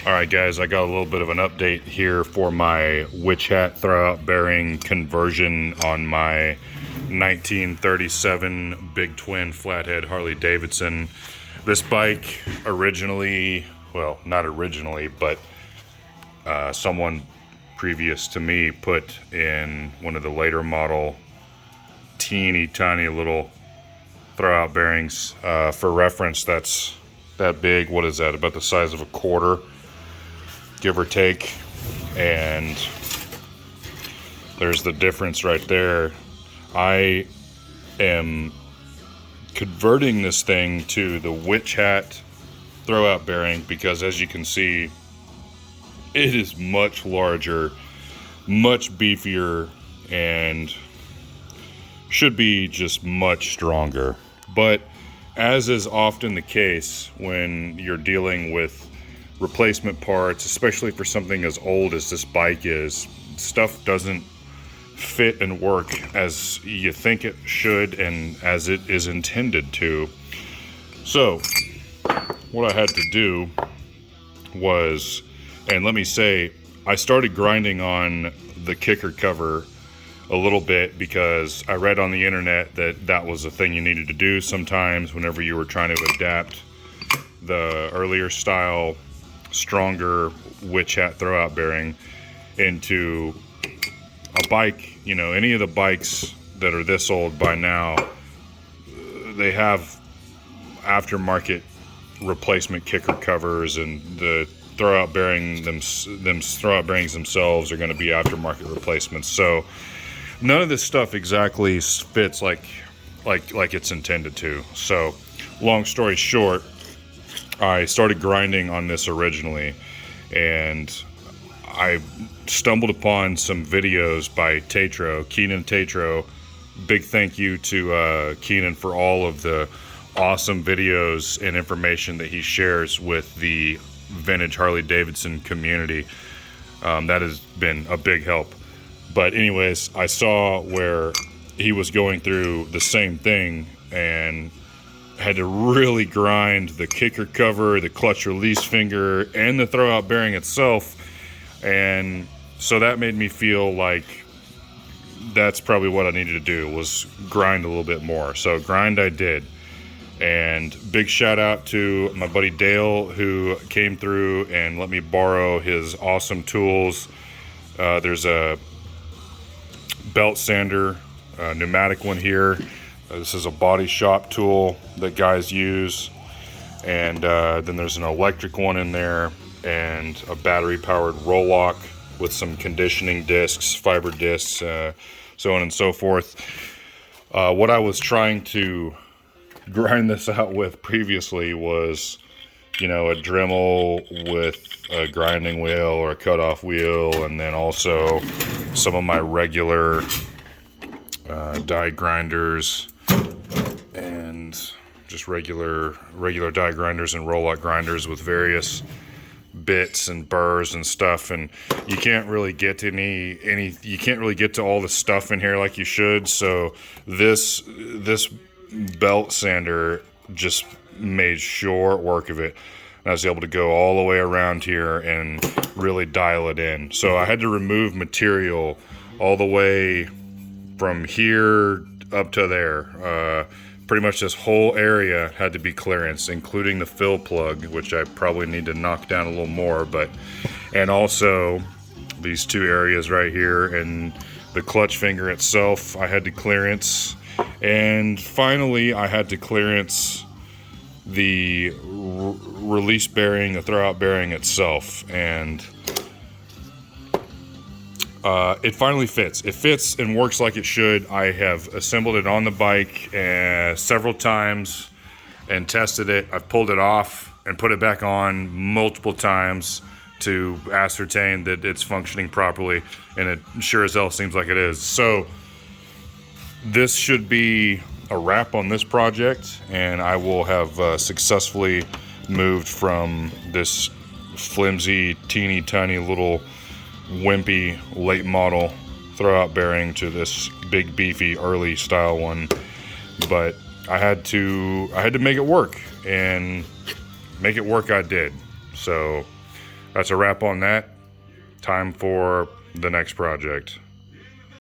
Alright guys, I got a little bit of an update here for my Witchhat throwout bearing conversion on my 1937 big twin flathead Harley Davidson. This bike originally, well, not originally, but someone previous to me put in one of the later model teeny tiny little throwout bearings. For reference, that's that big. What is that? About the size of a quarter, give or take. And there's the difference right there. I am converting this thing to the Witchhat throwout bearing because, as you can see, it is much larger, much beefier, and should be just much stronger. But as is often the case when you're dealing with replacement parts, especially for something as old as this bike is, stuff doesn't fit and work as you think it should and as it is intended to. So what I had to do was, and let me say, I started grinding on the kicker cover a little bit because I read on the internet that that was a thing you needed to do sometimes whenever you were trying to adapt the earlier style, stronger Witchhat throwout bearing into a bike. You know, any of the bikes that are this old by now, they have aftermarket replacement kicker covers, and the throwout bearing throwout bearings themselves are going to be aftermarket replacements. So none of this stuff exactly fits like it's intended to. So long story short, I started grinding on this originally, and I stumbled upon some videos by Keenan Tatro. Big thank you to Keenan for all of the awesome videos and information that he shares with the vintage Harley Davidson community. That has been a big help. But anyways, I saw where he was going through the same thing and had to really grind the kicker cover, the clutch release finger, and the throwout bearing itself. And so that made me feel like that's probably what I needed to do, was grind a little bit more. So grind I did. And big shout out to my buddy Dale, who came through and let me borrow his awesome tools. There's a belt sander, pneumatic one here. This is a body shop tool that guys use, and then there's an electric one in there, and a battery powered roll lock with some conditioning discs, fiber discs, so on and so forth. What I was trying to grind this out with previously was, you know, a Dremel with a grinding wheel or a cutoff wheel, and then also some of my regular die grinders, and just regular die grinders and roll lock grinders with various bits and burrs and stuff. And you can't really get to you can't really get to all the stuff in here like you should. So this belt sander just made short work of it. I was able to go all the way around here and really dial it in. So I had to remove material all the way from here up to there. Pretty much this whole area had to be clearance, including the fill plug, which I probably need to knock down a little more, and also these two areas right here, and the clutch finger itself I had to clearance. And finally I had to clearance the release bearing, the throwout bearing itself, and it finally fits. It fits and works like it should. I have assembled it on the bike several times and tested it. I've pulled it off and put it back on multiple times to ascertain that it's functioning properly, and it sure as hell seems like it is. So this should be a wrap on this project, and I will have successfully moved from this flimsy, teeny tiny little wimpy late model throwout bearing to this big beefy early style one. But I had to make it work, and make it work I did. So that's a wrap on that. Time for the next project.